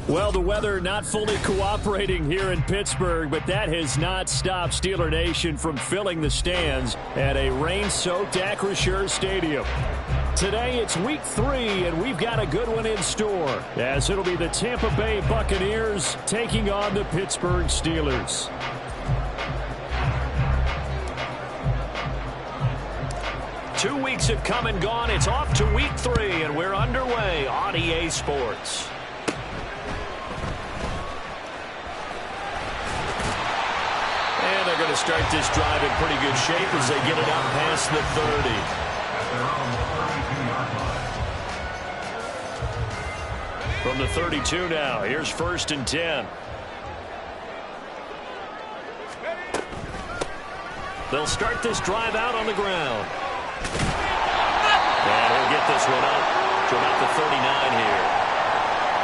Well, the weather not fully cooperating here in Pittsburgh, but that has not stopped Steeler Nation from filling the stands at a rain-soaked Acrisure Stadium. Today, it's week 3, and we've got a good one in store, as it'll be the Tampa Bay Buccaneers taking on the Pittsburgh Steelers. Two weeks have come and gone. It's off to week 3, and we're underway on EA Sports. And they're going to start this drive in pretty good shape as they get it out past the 30. From the 32 now, here's 1st and 10. They'll start this drive out on the ground. And he'll get this one up to about the 39 here.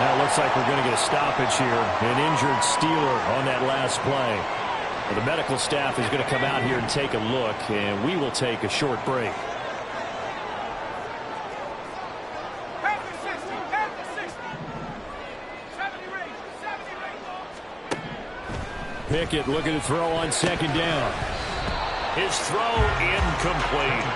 Now it looks like we're going to get a stoppage here. An injured Steeler on that last play. Well, the medical staff is going to come out here and take a look, and we will take a short break. Pickett looking to throw on 2nd down. His throw incomplete.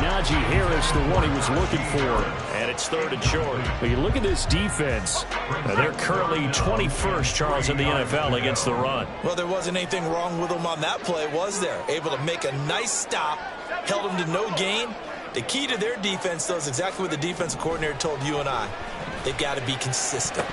Najee Harris, the one he was looking for. And it's 3rd and short. But you look at this defense. They're currently 21st, Charles, in the NFL against the run. Well, there wasn't anything wrong with them on that play, was there? Able to make a nice stop. Held them to no gain. The key to their defense, though, is exactly what the defensive coordinator told you and I. They've got to be consistent.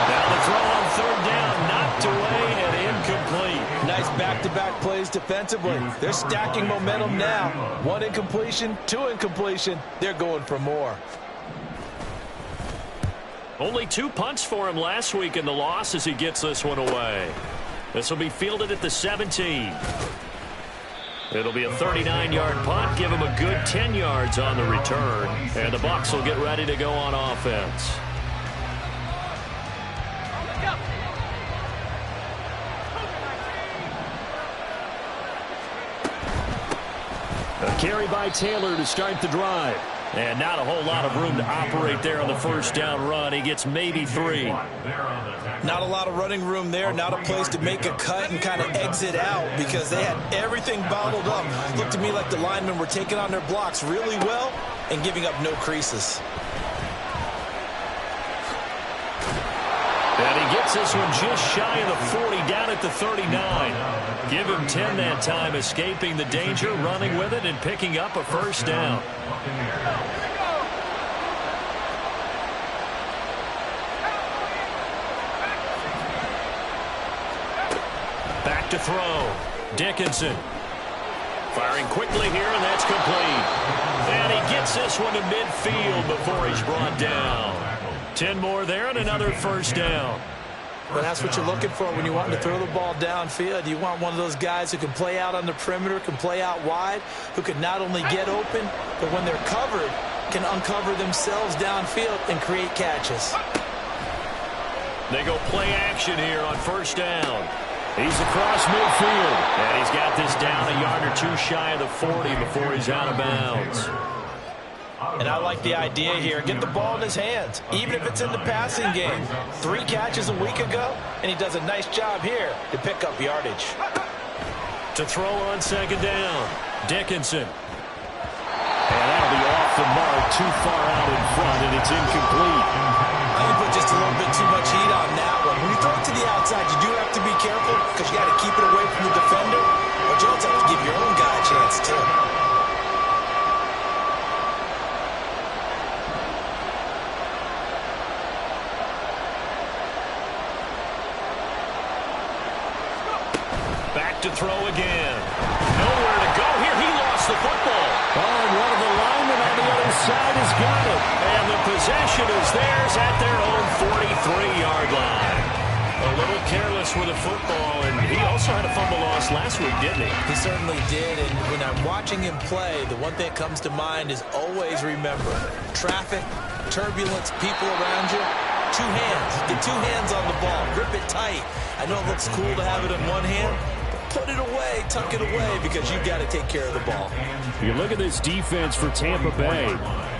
Now the throw on 3rd down, knocked away and incomplete. Nice back-to-back plays defensively. They're stacking momentum now. 1 incompletion, 2 incompletion. They're going for more. Only 2 punts for him last week in the loss as he gets this one away. This will be fielded at the 17. It'll be a 39-yard punt. Give him a good 10 yards on the return. And the Bucs will get ready to go on offense. A carry by Taylor to start the drive. And not a whole lot of room to operate there on the 1st down run. He gets maybe 3. Not a lot of running room there. Not a place to make a cut and kind of exit out because they had everything bottled up. Looked to me like the linemen were taking on their blocks really well and giving up no creases. And he gets this one just shy of the 40, down at the 39. Give him 10 that time, escaping the danger, running with it, and picking up a 1st down. Back to throw. Dickinson. Firing quickly here, and that's complete. And he gets this one to midfield before he's brought down. 10 more there and another 1st down. But that's what you're looking for when you want to throw the ball downfield. You want one of those guys who can play out on the perimeter, can play out wide, who can not only get open, but when they're covered, can uncover themselves downfield and create catches. They go play action here on 1st down. He's across midfield. And he's got this down a yard or 2 shy of the 40 before he's out of bounds. And I like the idea here. Get the ball in his hands, even if it's in the passing game. 3 catches a week ago, and he does a nice job here to pick up yardage. To throw on 2nd down, Dickinson. And that'll be off the mark, too far out in front, and it's incomplete. I think put just a little bit too much heat on that one. When you throw it to the outside, you do have to be careful because you got to keep it away from the defender, but you also have to give your own guy a chance, too. Back to throw again. Nowhere to go here. He lost the football. Oh, and one of the linemen on the other side has got it. And the possession is theirs at their own 43-yard line. A little careless with the football, and he also had a fumble loss last week, didn't he? He certainly did, and when I'm watching him play, the one thing that comes to mind is always remember, traffic, turbulence, people around you, 2 hands. Get 2 hands on the ball. Grip it tight. I know it looks cool to have it in one hand, put it away, tuck it away, because you've got to take care of the ball. You look at this defense for Tampa Bay.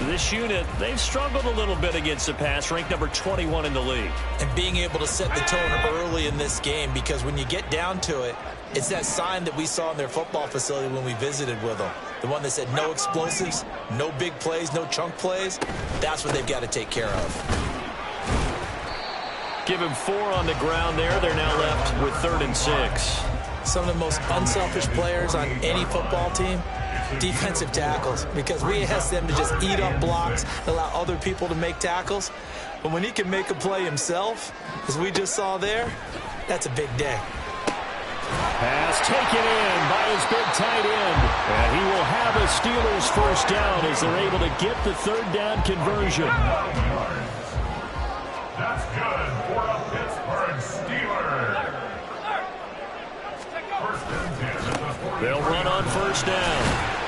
This unit, they've struggled a little bit against the pass, ranked number 21 in the league. And being able to set the tone early in this game, because when you get down to it, it's that sign that we saw in their football facility when we visited with them. The one that said no explosives, no big plays, no chunk plays. That's what they've got to take care of. Give him 4 on the ground there. They're now left with 3rd and 6. Some of the most unselfish players on any football team, defensive tackles, because we ask them to just eat up blocks, allow other people to make tackles. But when he can make a play himself, as we just saw there, that's a big day. Pass taken in by his big tight end. And he will have a Steelers first down as they're able to get the 3rd down conversion. That's good for the Pittsburgh Steelers. They'll run on first down.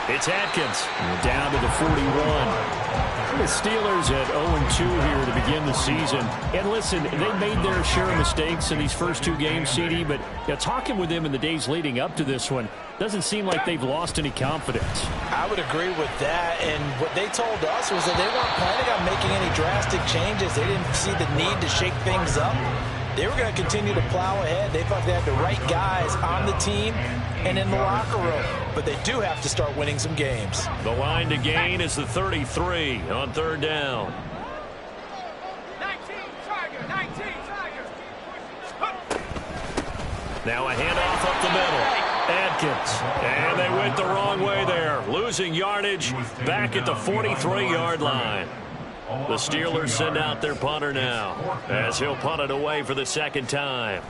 It's Atkins down to the 41. The Steelers at 0-2 here to begin the season. And listen, they made their share of mistakes in these first 2 games, CD, but talking with them in the days leading up to this one, doesn't seem like they've lost any confidence. I would agree with that, and what they told us was that they weren't planning on making any drastic changes. They didn't see the need to shake things up. They were going to continue to plow ahead. They thought they had the right guys on the team and in the locker room. But they do have to start winning some games. The line to gain is the 33 on 3rd down. 19 Tiger. Now a handoff up the middle. Atkins. And they went the wrong way there. Losing yardage back at the 43-yard line. The Steelers send out their punter now as he'll punt it away for the 2nd time.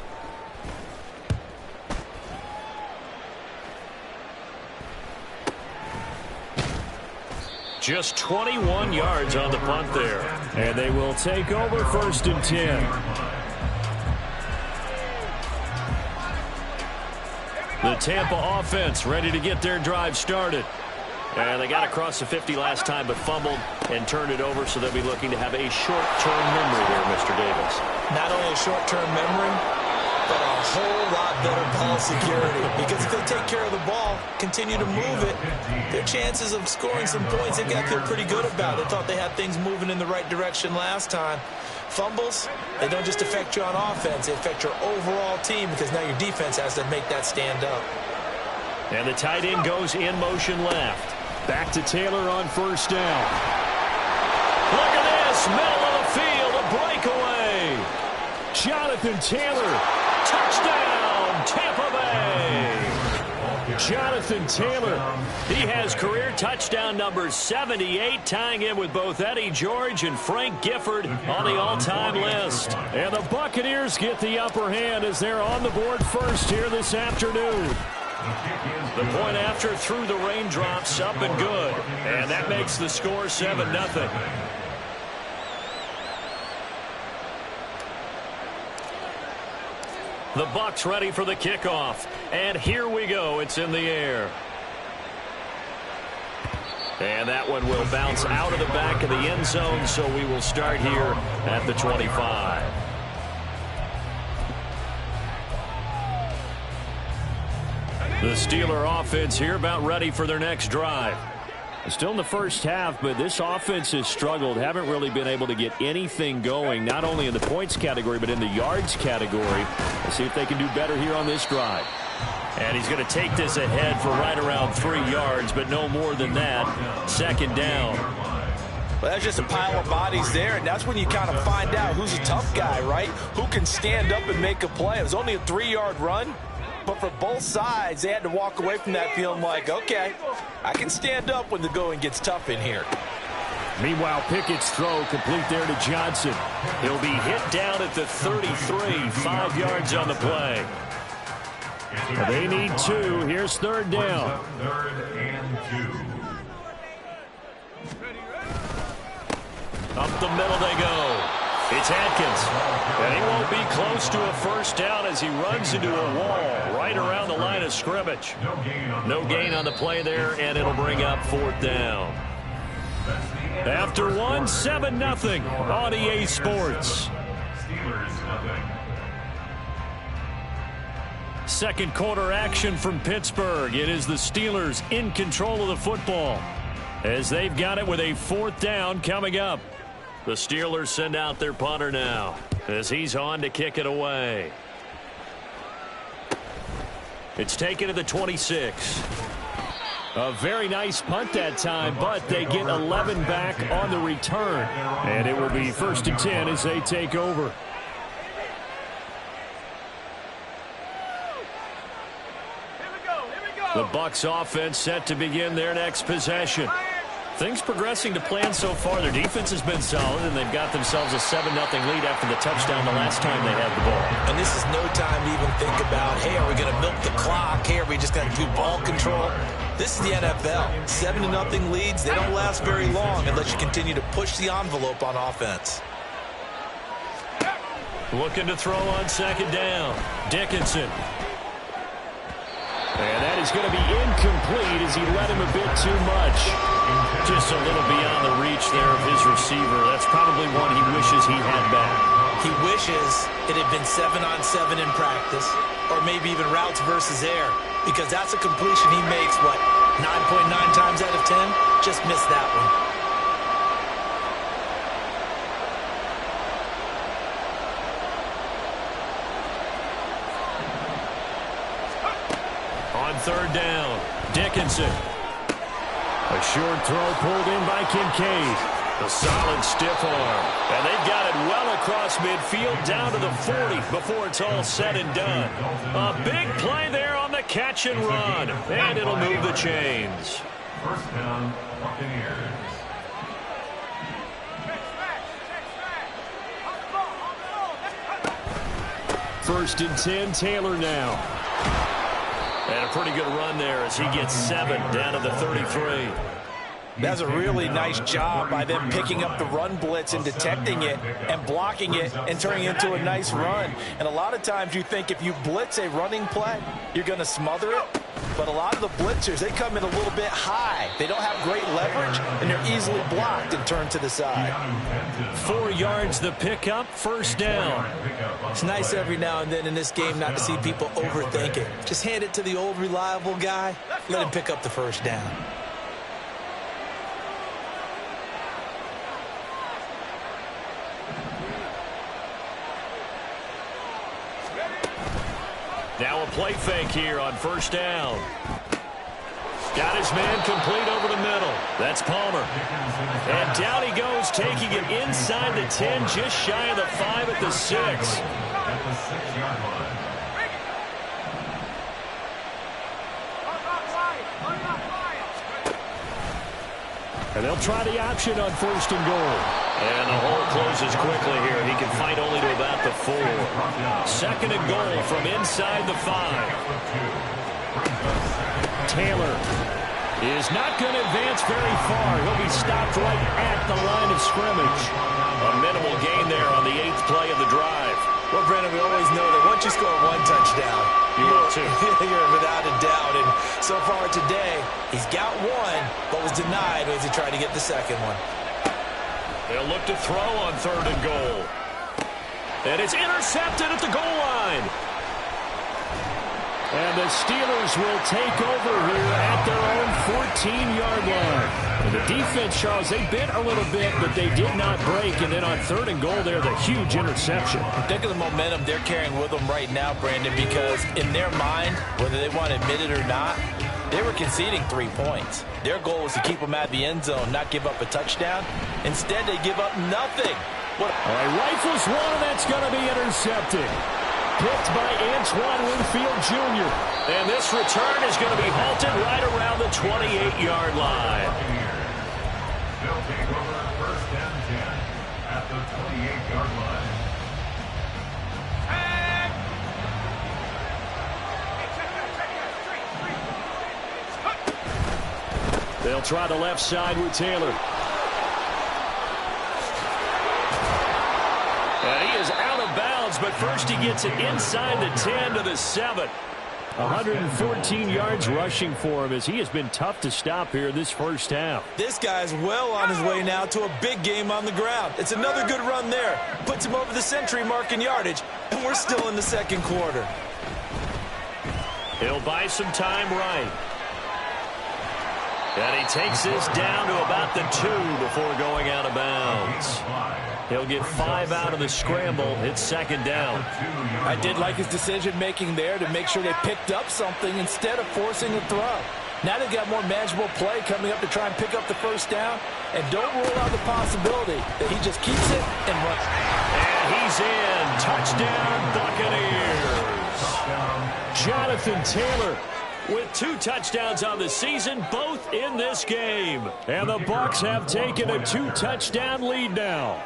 Just 21 yards on the punt there. And they will take over 1st and 10. The Tampa offense ready to get their drive started. And they got across the 50 last time, but fumbled and turned it over, so they'll be looking to have a short-term memory here, Mr. Davis. Not only a short-term memory, but a whole lot better ball security. Because if they take care of the ball, continue to move it, their chances of scoring some points, they've got to feel pretty good about it. They thought they had things moving in the right direction last time. Fumbles, they don't just affect you on offense, they affect your overall team, because now your defense has to make that stand up. And the tight end goes in motion left. Back to Taylor on first down. Look at this, middle of the field, a breakaway. Jonathan Taylor, touchdown, Tampa Bay. Jonathan Taylor, he has career touchdown number 78, tying in with both Eddie George and Frank Gifford on the all-time list. And the Buccaneers get the upper hand as they're on the board first here this afternoon. The point after through the raindrops, up and good. And that makes the score 7-0. The Bucs ready for the kickoff. And here we go. It's in the air. And that one will bounce out of the back of the end zone, so we will start here at the 25. The Steeler offense here about ready for their next drive. Still in the first half, but this offense has struggled. Haven't really been able to get anything going, not only in the points category, but in the yards category. Let's see if they can do better here on this drive. And he's going to take this ahead for right around 3 yards, but no more than that. 2nd down. Well, that's just a pile of bodies there, and that's when you kind of find out who's a tough guy, right? Who can stand up and make a play. It was only a 3-yard run. But for both sides, they had to walk away from that feeling like, okay, I can stand up when the going gets tough in here. Meanwhile, Pickett's throw complete there to Johnson. He'll be hit down at the 33, 5 yards on the play. They need 2. Here's 3rd down. 3rd and 2. Up the middle they go. It's Atkins, and he won't be close to a first down as he runs into a wall right around the line of scrimmage. No gain on the play there, and it'll bring up 4th down. After one, 7-0 on EA Sports. Second quarter action from Pittsburgh. It is the Steelers in control of the football as they've got it with a 4th down coming up. The Steelers send out their punter now as he's on to kick it away. It's taken to the 26. A very nice punt that time, but they get 11 back on the return. And it will be 1st and 10 as they take over. The Bucs offense set to begin their next possession. Things progressing to plan so far. Their defense has been solid, and they've got themselves a 7-0 lead after the touchdown the last time they had the ball. And this is no time to even think about, hey, are we going to milk the clock? Hey, are we just going to do ball control? This is the NFL. 7-0 leads, they don't last very long unless you continue to push the envelope on offense. Looking to throw on 2nd down. Dickinson. And that is going to be incomplete as he led him a bit too much. Just a little beyond the reach there of his receiver. That's probably one he wishes he had back. He wishes it had been 7-on-7 in practice, or maybe even routes versus air, because that's a completion he makes, what, 9.9 times out of 10? Just missed that one. On 3rd down, Dickinson. A short throw pulled in by Kincaid. A solid stiff arm. And they've got it well across midfield down to the 40 before it's all said and done. A big play there on the catch and run. And it'll move the chains. 1st down, Buccaneers. First and 10, Taylor now. And a pretty good run there as he gets 7 down to the 33. That's a really nice job by them picking up the run blitz and detecting it and blocking it and turning it into a nice run. And a lot of times you think if you blitz a running play, you're going to smother it. But a lot of the blitzers, they come in a little bit high. They don't have great leverage, and they're easily blocked and turned to the side. 4 yards the pickup, 1st down. It's nice every now and then in this game not to see people overthink it. Just hand it to the old reliable guy. Let him pick up the 1st down. Now a play fake here on 1st down. Got his man complete over the middle. That's Palmer. And down he goes, taking it inside the 10, just shy of the 5 at the 6. At the 6-yard line. And they'll try the option on 1st and goal. And the hole closes quickly here. He can fight only to about the 4. 2nd and goal from inside the 5. Taylor is not going to advance very far. He'll be stopped right at the line of scrimmage. A minimal gain there on the 8th play of the drive. Well, Brandon, we always know that once you score 1 touchdown, you're without a doubt. And so far today, he's got 1, but was denied as he tried to get the 2nd one. They'll look to throw on 3rd and goal. And it's intercepted at the goal line. And the Steelers will take over here at their own 14-yard line. And the defense, Charles, they bit a little bit, but they did not break. And then on 3rd and goal there, the huge interception. Think of the momentum they're carrying with them right now, Brandon, because in their mind, whether they want to admit it or not, they were conceding 3 points. Their goal was to keep them at the end zone, not give up a touchdown. Instead, they give up nothing. All right, rifles one, and that's going to be intercepted. Picked by Antoine Winfield Jr. And this return is going to be halted right around the 28-yard line. They'll take over 1st and 10 at the 28-yard line. They'll try the left side with Taylor. And he is out of bounds, but first he gets it inside the 10 to the 7. 114 yards rushing for him as he has been tough to stop here this 1st half. This guy's well on his way now to a big game on the ground. It's another good run there. Puts him over the century mark in yardage, and we're still in the 2nd quarter. He'll buy some time right. And he takes this down to about the 2 before going out of bounds. He'll get 5 out of the scramble. It's second down. I did like his decision-making there to make sure they picked up something instead of forcing a throw. Now they've got more manageable play coming up to try and pick up the first down. And don't rule out the possibility that he just keeps it and runs. And he's in. Touchdown, Buccaneers. Jonathan Taylor with 2 touchdowns on the season, both in this game. And the Bucs have taken a 2-touchdown lead now.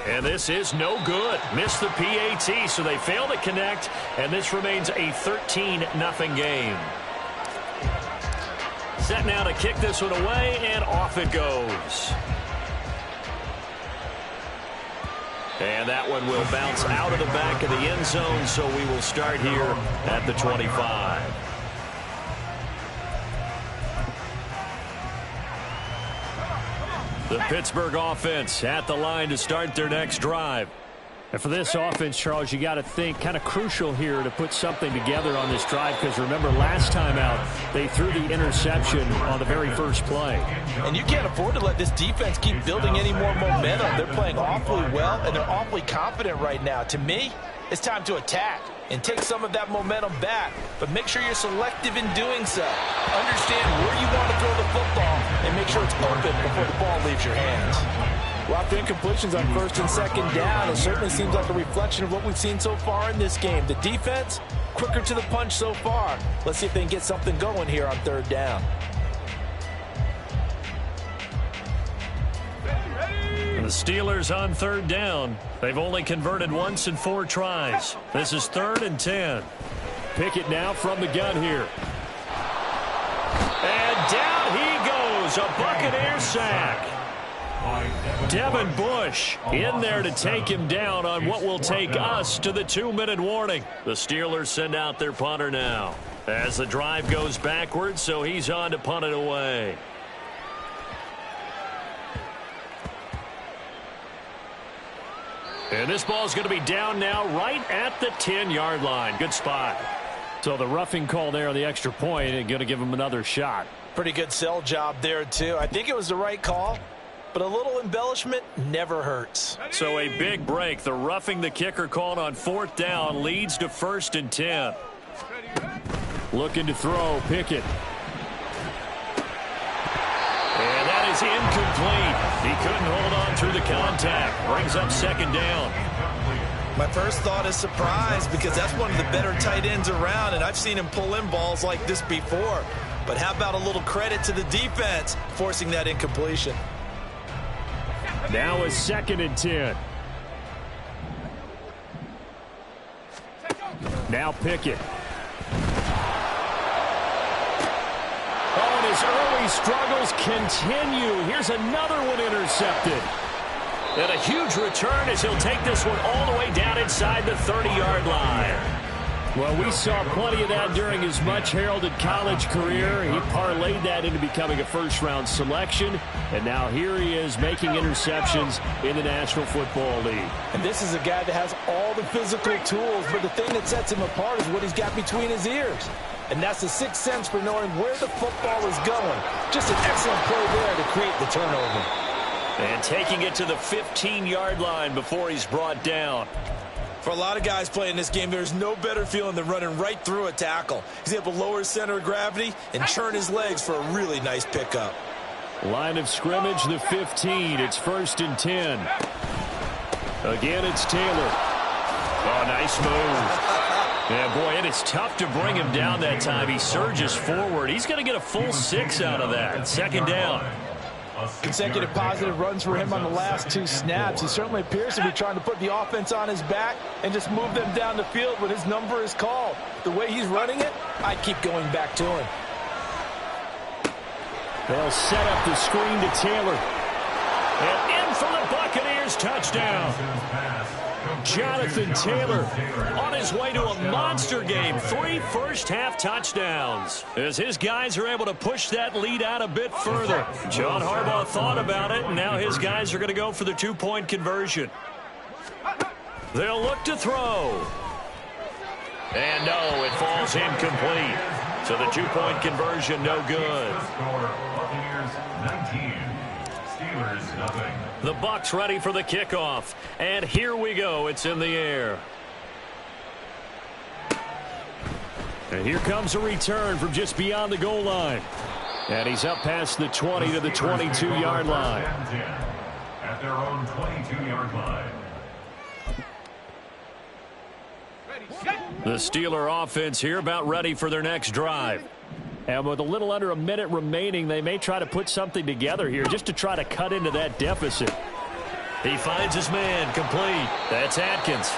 And this is no good. Missed the PAT, so they fail to connect, and this remains a 13-0 game. Set now to kick this one away, and off it goes. And that one will bounce out of the back of the end zone, so we will start here at the 25. The Pittsburgh offense at the line to start their next drive. And for this offense, Charles, you got to think kind of crucial here to put something together on this drive, because remember last time out they threw the interception on the very first play. And you can't afford to let this defense keep building any more momentum. They're playing awfully well, and they're awfully confident right now. To me, it's time to attack and take some of that momentum back, but make sure you're selective in doing so. Understand where you want to throw the football and make sure it's open before the ball leaves your hands. Lots of incompletions on first and second down. It certainly seems like a reflection of what we've seen so far in this game. The defense, quicker to the punch so far. Let's see if they can get something going here on third down. The Steelers on third down. They've only converted once in 4 tries. This is 3rd and 10. Pickett now from the gun here. And down he goes. A Buccaneer sack. Devin Bush in there to take him down on what will take us to the 2-minute warning. The Steelers send out their punter now as the drive goes backwards, so he's on to punt it away. And this ball is going to be down now right at the 10-yard line. Good spot. So the roughing call there on the extra point and going to give him another shot. Pretty good sell job there, too. I think it was the right call, but a little embellishment never hurts. So a big break. The roughing the kicker called on 4th down leads to 1st and 10. Looking to throw, Pickett. And that is incomplete. He couldn't hold on through the contact. Brings up 2nd down. My first thought is surprise, because that's one of the better tight ends around, and I've seen him pull in balls like this before. But how about a little credit to the defense forcing that incompletion? Now is 2nd and 10. Now Pickett. Oh, and his early struggles continue. Here's another one intercepted. And a huge return as he'll take this one all the way down inside the 30-yard line. Well, we saw plenty of that during his much-heralded college career. He parlayed that into becoming a first-round selection, and now here he is making interceptions in the National Football League. And this is a guy that has all the physical tools, but the thing that sets him apart is what he's got between his ears. And that's the sixth sense for knowing where the football is going. Just an excellent play there to create the turnover. And taking it to the 15-yard line before he's brought down. For a lot of guys playing this game, there's no better feeling than running right through a tackle. He's able to lower his center of gravity and churn his legs for a really nice pickup. Line of scrimmage, the 15. It's 1st and 10. Again, it's Taylor. Oh, nice move. Yeah, boy, it is tough to bring him down that time. He surges forward. He's going to get a full 6 out of that. 2nd down. Consecutive positive runs for him on the last 2 snaps. He certainly appears to be trying to put the offense on his back and just move them down the field when his number is called. The way he's running it, I keep going back to him. They'll set up the screen to Taylor. And in for the Buccaneers, touchdown. Jonathan Taylor on his way to a monster game. 3 first-half touchdowns as his guys are able to push that lead out a bit further. John Harbaugh thought about it, and now his guys are going to go for the 2-point conversion. They'll look to throw. And no, it falls incomplete. So the two-point conversion no good. Score, Buccaneers 19, Steelers nothing. The Bucs ready for the kickoff. And here we go. It's in the air. And here comes a return from just beyond the goal line. And he's up past the 20 to the 22-yard line. At their own 22-yard line. The Steeler offense here about ready for their next drive. And with a little under a minute remaining, they may try to put something together here just to try to cut into that deficit. He finds his man complete. That's Atkins.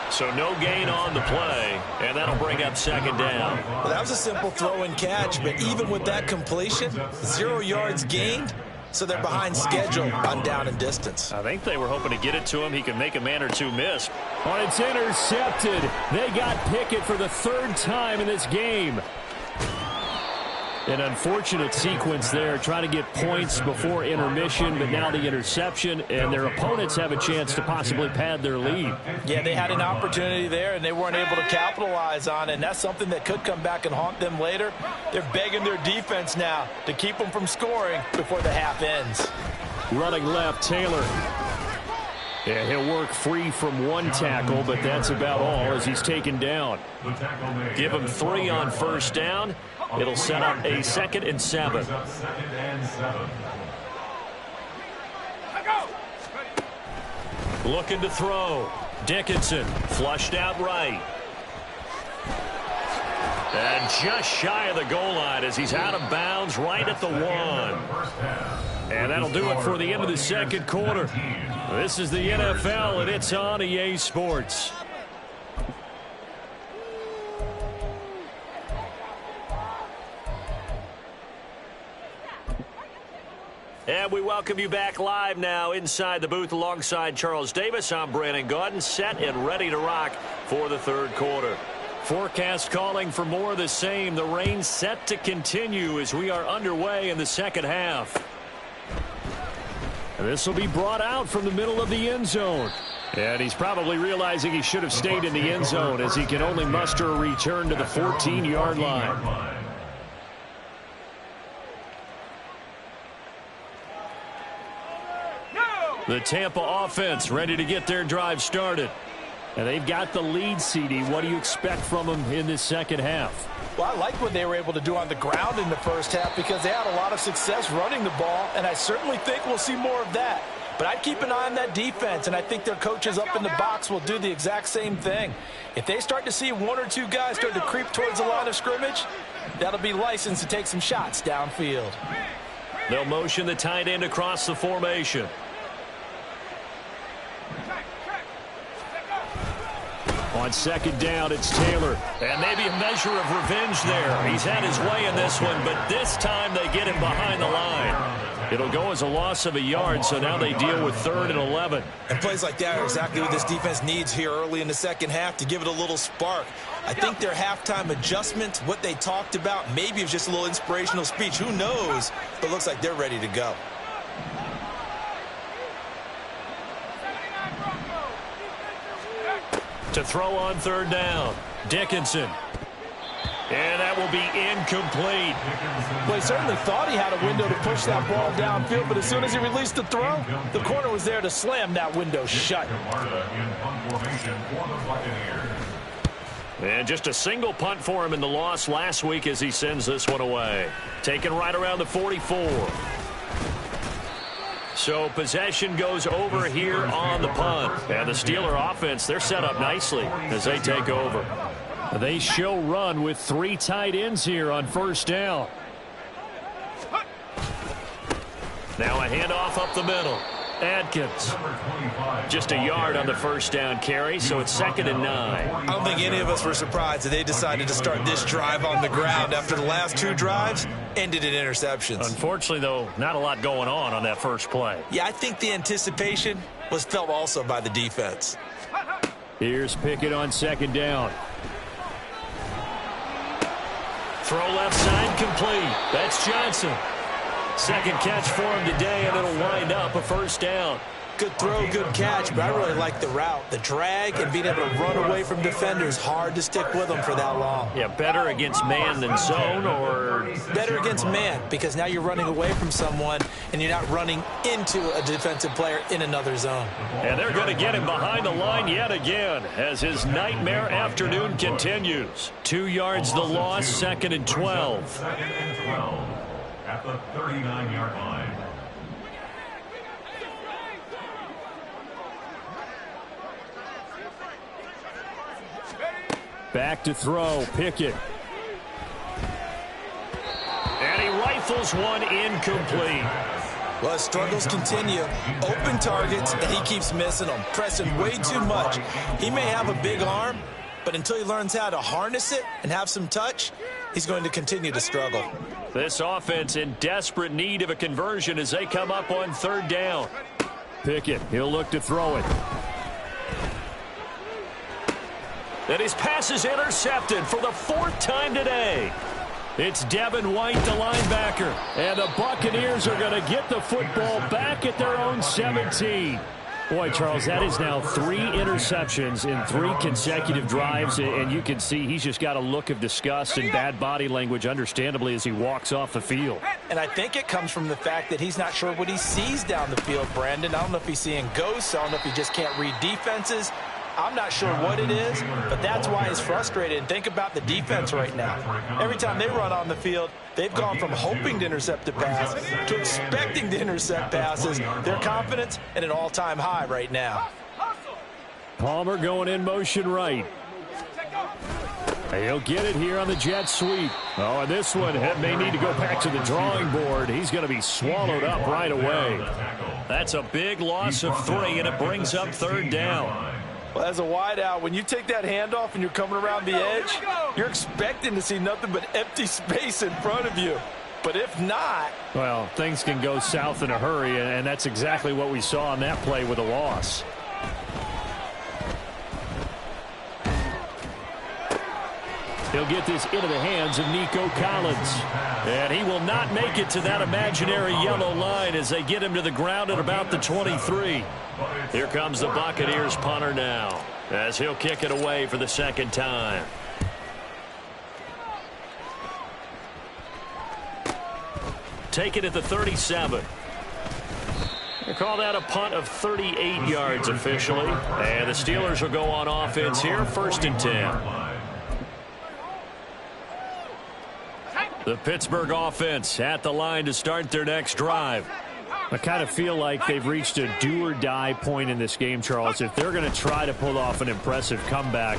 So no gain on the play, and that'll bring up second down. Well, that was a simple throw and catch, but even with that completion, 0 yards gained, so they're behind schedule on down and distance. I think they were hoping to get it to him. He can make a man or two miss. Oh, it's intercepted. They got Pickett for the third time in this game. An unfortunate sequence there, trying to get points before intermission, but now the interception, and their opponents have a chance to possibly pad their lead. Yeah, they had an opportunity there, and they weren't able to capitalize on it, and that's something that could come back and haunt them later. They're begging their defense now to keep them from scoring before the half ends. Running left, Taylor. Yeah, he'll work free from one tackle, but that's about all as he's taken down. Give him 3 on first down. It'll set up a 2nd and 7. Looking to throw. Dickinson flushed out right. And just shy of the goal line as he's out of bounds right at the 1. And that'll do it for the end of the second quarter. This is the NFL, and it's on EA Sports. And we welcome you back live now inside the booth alongside Charles Davis. I'm Brandon Gaudin, set and ready to rock for the third quarter. Forecast calling for more of the same. The rain set to continue as we are underway in the second half. And this will be brought out from the middle of the end zone. And he's probably realizing he should have stayed in the end zone as he can only muster a return to the 14-yard line. The Tampa offense ready to get their drive started. And they've got the lead, CD. What do you expect from them in this second half? Well, I like what they were able to do on the ground in the first half because they had a lot of success running the ball, and I certainly think we'll see more of that. But I'd keep an eye on that defense, and I think their coaches up in the box will do the exact same thing. If they start to see 1 or 2 guys start to creep towards the line of scrimmage, that'll be licensed to take some shots downfield. They'll motion the tight end across the formation. On second down, it's Taylor. And maybe a measure of revenge there. He's had his way in this one, but this time they get him behind the line. It'll go as a loss of a yard, so now they deal with 3rd and 11. And plays like that are exactly what this defense needs here early in the second half to give it a little spark. I think their halftime adjustments, what they talked about, maybe it was just a little inspirational speech. Who knows? But it looks like they're ready to go. To throw on 3rd down, Dickinson. And that will be incomplete. Well, he certainly thought he had a window to push that ball downfield, but as soon as he released the throw, the corner was there to slam that window shut. And just a single punt for him in the loss last week as he sends this one away. Taken right around the 44. So possession goes over here on the punt. And the Steeler offense, they're set up nicely as they take over. They show run with 3 tight ends here on first down. Now a handoff up the middle. Atkins. Just a yard on the first down carry, so it's 2nd and 9. I don't think any of us were surprised that they decided to start this drive on the ground after the last 2 drives ended in interceptions. Unfortunately, though, not a lot going on that first play. Yeah, I think the anticipation was felt also by the defense. Here's Pickett on 2nd down. Throw left side complete. That's Johnson. Second catch for him today, and it'll wind up a first down. Good throw, good catch, but I really like the route. The drag and being able to run away from defenders, hard to stick with them for that long. Yeah, better against man than zone, or? Better against man, because now you're running away from someone and you're not running into a defensive player in another zone. And they're going to get him behind the line yet again as his nightmare afternoon continues. 2 yards the loss, 2nd and 12. 2nd and 12 at the 39-yard line. Back to throw, Pickett. And he rifles one incomplete. Well, his struggles continue. Open targets, and he keeps missing them, pressing way too much. He may have a big arm, but until he learns how to harness it and have some touch, he's going to continue to struggle. This offense in desperate need of a conversion as they come up on 3rd down. Pickett, he'll look to throw it. And his pass is intercepted for the 4th time today. It's Devin White, the linebacker. And the Buccaneers are going to get the football back at their own 17. Boy, Charles, that is now 3 interceptions in 3 consecutive drives. And you can see he's just got a look of disgust and bad body language, understandably, as he walks off the field. And I think it comes from the fact that he's not sure what he sees down the field, Brandon. I don't know if he's seeing ghosts. I don't know if he just can't read defenses. I'm not sure what it is, but that's why he's frustrated. And think about the defense right now. Every time they run on the field, they've gone from hoping to intercept a pass to expecting to intercept passes. Their confidence at an all-time high right now. Palmer going in motion right. He'll get it here on the jet sweep. Oh, and this one may need to go back to the drawing board. He's going to be swallowed up right away. That's a big loss of 3, and it brings up 3rd down. Well, as a wideout, when you take that handoff and you're coming around the edge, you're expecting to see nothing but empty space in front of you. But if not... Well, things can go south in a hurry, and that's exactly what we saw on that play with a loss. He'll get this into the hands of Nico Collins. And he will not make it to that imaginary yellow line as they get him to the ground at about the 23. Here comes the Buccaneers punter now as he'll kick it away for the 2nd time. Take it at the 37. They call that a punt of 38 yards officially. And the Steelers will go on offense here, 1st and 10. The Pittsburgh offense at the line to start their next drive. I kind of feel like they've reached a do-or-die point in this game, Charles. If they're going to try to pull off an impressive comeback,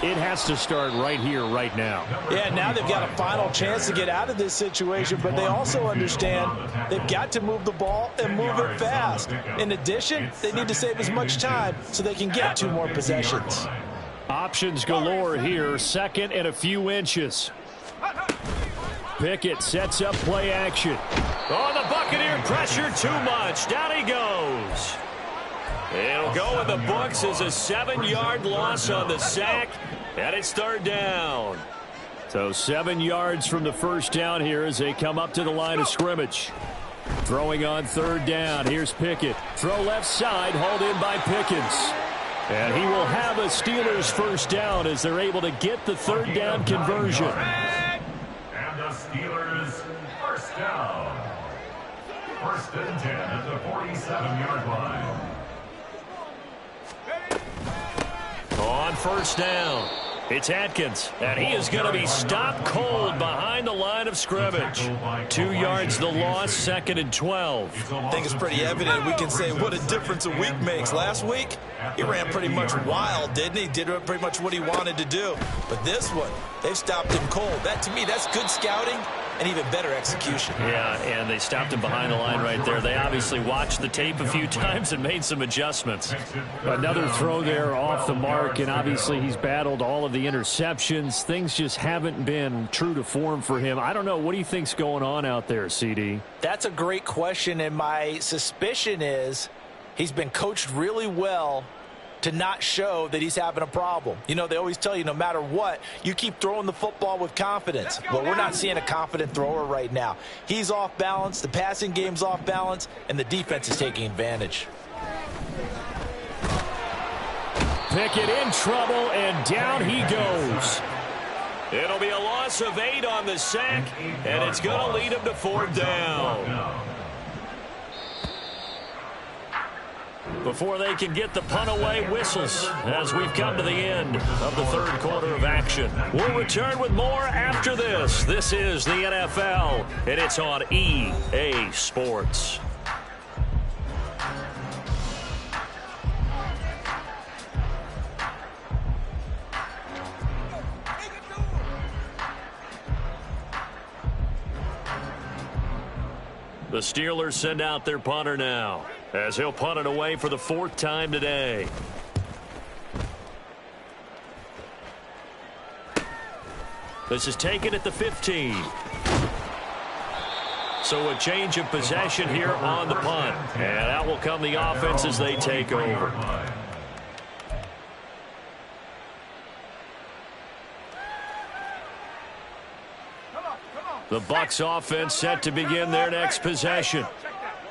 it has to start right here, right now. Yeah, now they've got a final chance to get out of this situation, but they also understand they've got to move the ball and move it fast. In addition, they need to save as much time so they can get 2 more possessions. Options galore here, 2nd and a few inches. Pickett sets up play action. Oh, the Buccaneer pressure too much. Down he goes. It'll go in the books as a 7-yard loss on the sack, and it's 3rd down. So 7 yards from the 1st down here as they come up to the line of scrimmage. Throwing on 3rd down. Here's Pickett. Throw left side, hauled in by Pickens. And he will have a Steelers 1st down as they're able to get the 3rd down conversion. Steelers 1st down. 1st and 10 at the 47-yard line. On 1st down, it's Atkins, and he is going to be stopped cold behind the line of scrimmage. 2 yards the loss, 2nd and 12. I think it's pretty evident. We can say what a difference a week makes. Last week, he ran pretty much wild, didn't he? Did pretty much what he wanted to do. But this one, they've stopped him cold. That, to me, that's good scouting and even better execution. Yeah, and they stopped him behind the line right there. They obviously watched the tape a few times and made some adjustments. Another throw there off the mark, and obviously he's battled all of the interceptions. Things just haven't been true to form for him. I don't know. What do you think's going on out there, CD? That's a great question, and my suspicion is he's been coached really well to not show that he's having a problem. You know, they always tell you no matter what, you keep throwing the football with confidence. Well, we're not seeing a confident thrower right now. He's off balance, the passing game's off balance, and the defense is taking advantage. Pickett in trouble, and down he goes. It'll be a loss of 8 on the sack, and it's going to lead him to 4th down. Before they can get the punt away, whistles as we've come to the end of the 3rd quarter of action. We'll return with more after this. This is the NFL, and it's on EA Sports. The Steelers send out their punter now, as he'll punt it away for the 4th time today. This is taken at the 15. So a change of possession here on the punt. And out will come the offense as they take over. The Bucs offense set to begin their next possession.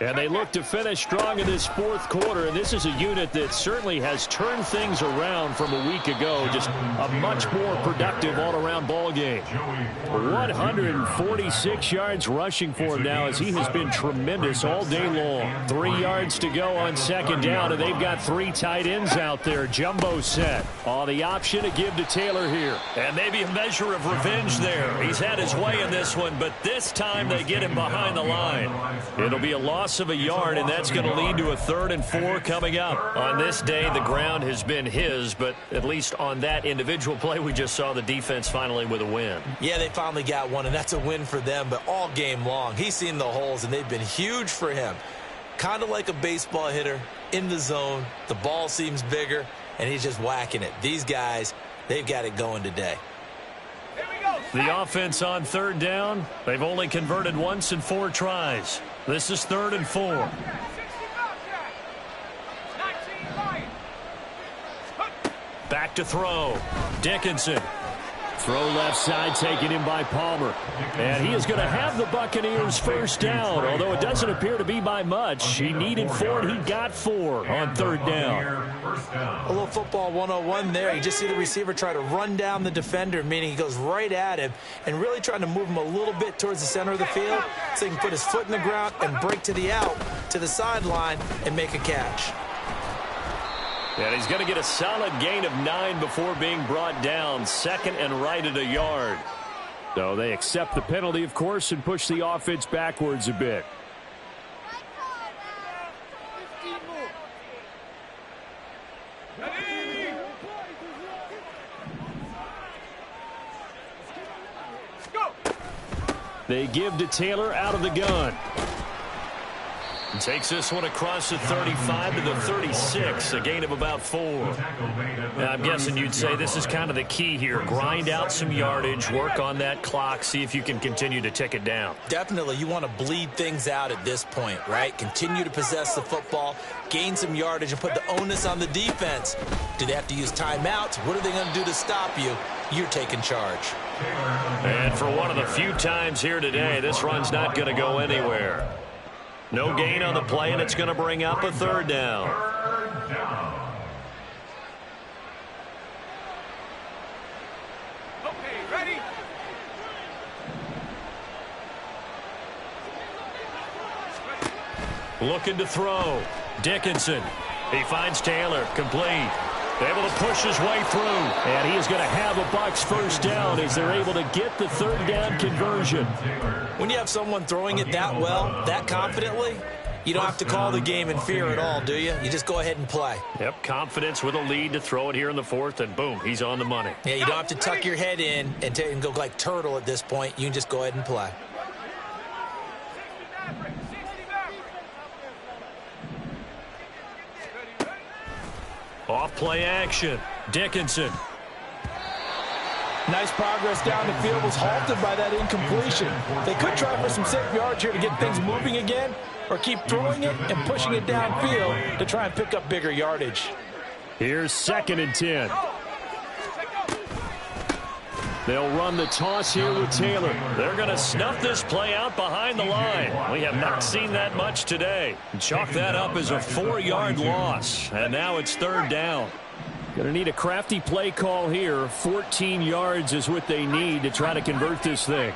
And they look to finish strong in this 4th quarter. And this is a unit that certainly has turned things around from a week ago. Just a much more productive all-around ball game. 146 yards rushing for him now, as he has been tremendous all day long. 3 yards to go on 2nd down, and they've got 3 tight ends out there. Jumbo set. The option to give to Taylor here. And maybe a measure of revenge there. He's had his way in this one, but this time they get him behind the line. It'll be a loss of a yard, and that's going to lead to a 3rd and 4 coming up. On this day, the ground has been his, but at least on that individual play, we just saw the defense finally with a win. Yeah, they finally got one, and that's a win for them, but all game long, he's seen the holes, and they've been huge for him. Kind of like a baseball hitter in the zone. The ball seems bigger, and he's just whacking it. These guys, they've got it going today. The offense on 3rd down, they've only converted once in 4 tries. This is 3rd and 4. Back to throw. Dickinson. Throw left side, taken in by Palmer. And he is going to have the Buccaneers 1st down, although it doesn't appear to be by much. He needed 4, and he got 4 on 3rd down. A little football 101 there. You just see the receiver try to run down the defender, meaning he goes right at him and really trying to move him a little bit towards the center of the field so he can put his foot in the ground and break to the out, to the sideline, and make a catch. And he's going to get a solid gain of 9 before being brought down, 2nd and right at a yard. So they accept the penalty, of course, and push the offense backwards a bit. They give to Taylor out of the gun. And takes this one across the 35 to the 36, a gain of about 4. Now, I'm guessing you'd say this is kind of the key here. Grind out some yardage, work on that clock, see if you can continue to tick it down. Definitely, you want to bleed things out at this point, right? Continue to possess the football, gain some yardage, and put the onus on the defense. Do they have to use timeouts? What are they going to do to stop you? You're taking charge. And for one of the few times here today, this run's not going to go anywhere. No gain on the play, and it's going to bring up a 3rd down. Okay, ready? Looking to throw. Dickinson. He finds Taylor. Complete. Able to push his way through. And he is going to have a Bucs 1st down as they're able to get the 3rd down conversion. When you have someone throwing it that well, that confidently, you don't have to call the game in fear at all, do you? You just go ahead and play. Yep, confidence with a lead to throw it here in the 4th, and boom, he's on the money. Yeah, you don't have to tuck your head in and go like turtle at this point. You can just go ahead and play. Off play action. Dickinson. Nice progress down the field, was halted by that incompletion. They could try for some safe yards here to get things moving again, or keep throwing it and pushing it downfield to try and pick up bigger yardage. Here's 2nd and 10. They'll run the toss here with Taylor. They're going to snuff this play out behind the line. We have not seen that much today. Chalk that up as a 4-yard loss, and now it's 3rd down. Going to need a crafty play call here. 14 yards is what they need to try to convert this thing.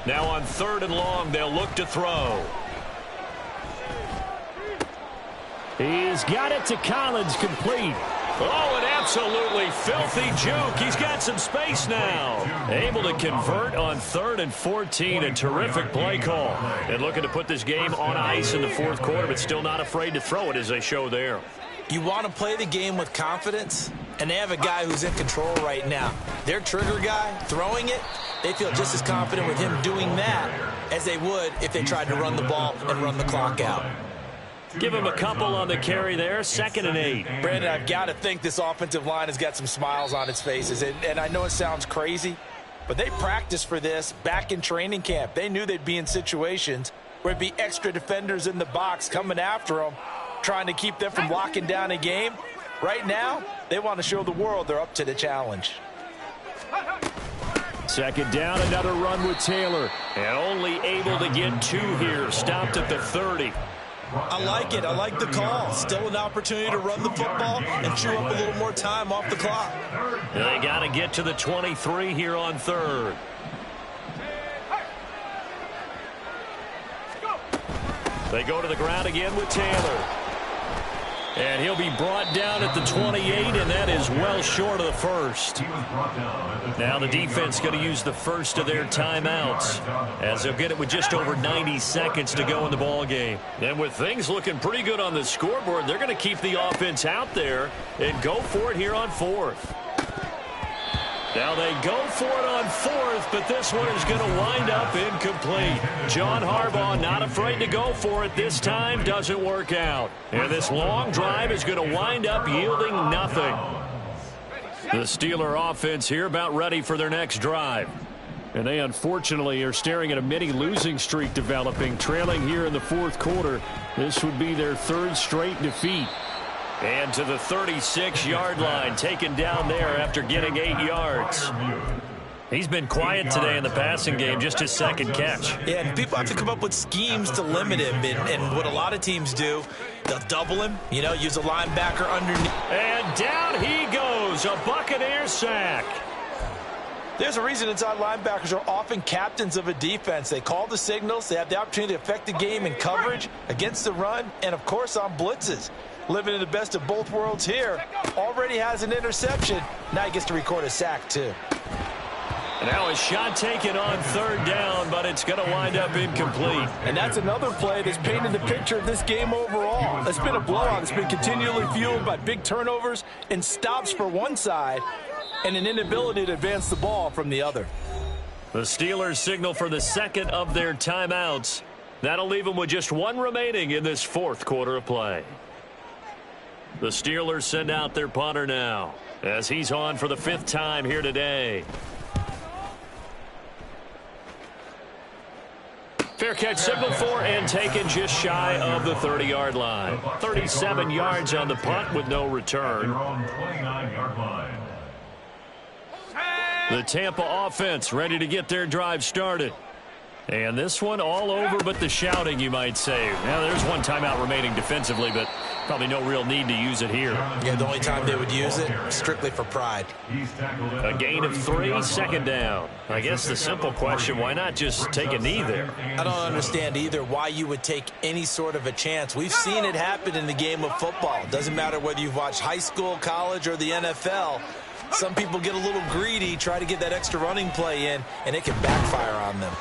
Now on 3rd and long, they'll look to throw. He's got it to Collins, complete. Oh, an absolutely filthy juke. He's got some space now. Able to convert on 3rd and 14. A terrific play call. And looking to put this game on ice in the 4th quarter, but still not afraid to throw it as they show there. You want to play the game with confidence, and they have a guy who's in control right now. Their trigger guy, throwing it, they feel just as confident with him doing that as they would if they tried to run the ball and run the clock out. Give him a couple on the carry there. 2nd and 8. Brandon, I've got to think this offensive line has got some smiles on its faces. And I know it sounds crazy, but they practiced for this back in training camp. They knew they'd be in situations where it'd be extra defenders in the box coming after them, trying to keep them from locking down a game. Right now, they want to show the world they're up to the challenge. 2nd down, another run with Taylor. And only able to get 2 here. Stopped at the 30. I like it. I like the call. Still an opportunity to run the football and chew up a little more time off the clock. They got to get to the 23 here on 3rd. They go to the ground again with Taylor. And he'll be brought down at the 28, and that is well short of the 1st. Now the defense going to use the first of their timeouts as they'll get it with just over 90 seconds to go in the ball game. And with things looking pretty good on the scoreboard, they're going to keep the offense out there and go for it here on 4th. Now they go for it on 4th, but this one is going to wind up incomplete. John Harbaugh not afraid to go for it this time. Doesn't work out. And this long drive is going to wind up yielding nothing. The Steeler offense here about ready for their next drive. And they unfortunately are staring at a mini losing streak developing, trailing here in the 4th quarter. This would be their 3rd straight defeat. And to the 36-yard line, taken down there after getting 8 yards. He's been quiet today in the passing game, just his 2nd catch. Yeah, and people have to come up with schemes to limit him. And what a lot of teams do, they'll double him, use a linebacker underneath. And down he goes, a Buccaneer sack. There's a reason inside linebackers are often captains of a defense. They call the signals. They have the opportunity to affect the game in coverage, against the run, and, of course, on blitzes. Living in the best of both worlds here. Already has an interception. Now he gets to record a sack, too. Now a shot taken on 3rd down, but it's going to wind up incomplete. And that's another play that's painted the picture of this game overall. It's been a blowout. It's been continually fueled by big turnovers and stops for one side and an inability to advance the ball from the other. The Steelers signal for the 2nd of their timeouts. That'll leave them with just 1 remaining in this 4th quarter of play. The Steelers send out their punter now as he's on for the 5th time here today. Fair catch signal for and taken just shy of the 30-yard line. 37 yards on the punt with no return. The Tampa offense ready to get their drive started. And this one all over but the shouting, you might say. Now, there's 1 timeout remaining defensively, but probably no real need to use it here. Yeah, the only time they would use it, strictly for pride. A gain of 3, 2nd down. I guess the simple question, why not just take a knee there? I don't understand either why you would take any sort of a chance. We've seen it happen in the game of football. It doesn't matter whether you've watched high school, college, or the NFL. Some people get a little greedy, try to get that extra running play in, and it can backfire on them.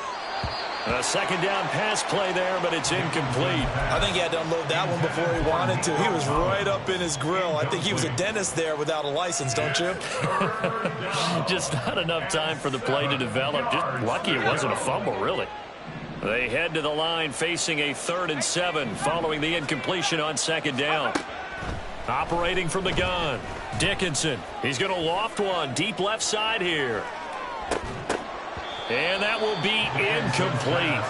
A 2nd down pass play there, but it's incomplete. I think he had to unload that one before he wanted to. He was right up in his grill. I think he was a dentist there without a license, don't you? Just not enough time for the play to develop. Just lucky it wasn't a fumble, really. They head to the line facing a 3rd and 7 following the incompletion on 2nd down. Operating from the gun, Dickinson. He's going to loft one deep left side here. And that will be incomplete.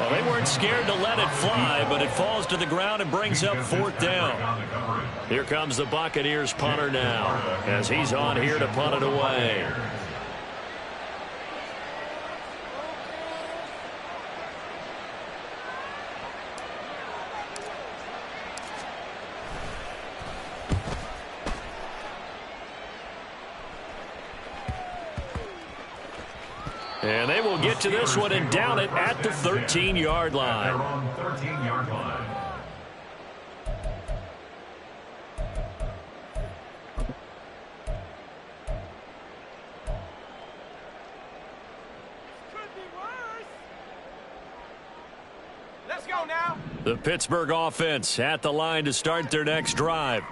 Well, they weren't scared to let it fly, but it falls to the ground and brings up 4th down. Here comes the Buccaneers punter now as he's on here to punt it away. And they will get to this one and down it at the 13-yard line. They're on 13-yard line. Let's go now. The Pittsburgh offense at the line to start their next drive.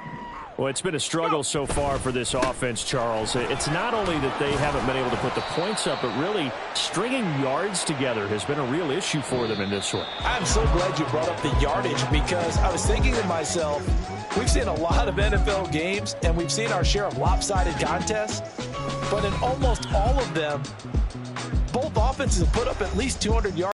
Well, it's been a struggle so far for this offense, Charles. It's not only that they haven't been able to put the points up, but really stringing yards together has been a real issue for them in this one. I'm so glad you brought up the yardage because I was thinking to myself, we've seen a lot of NFL games and we've seen our share of lopsided contests, but in almost all of them, both offenses have put up at least 200 yards.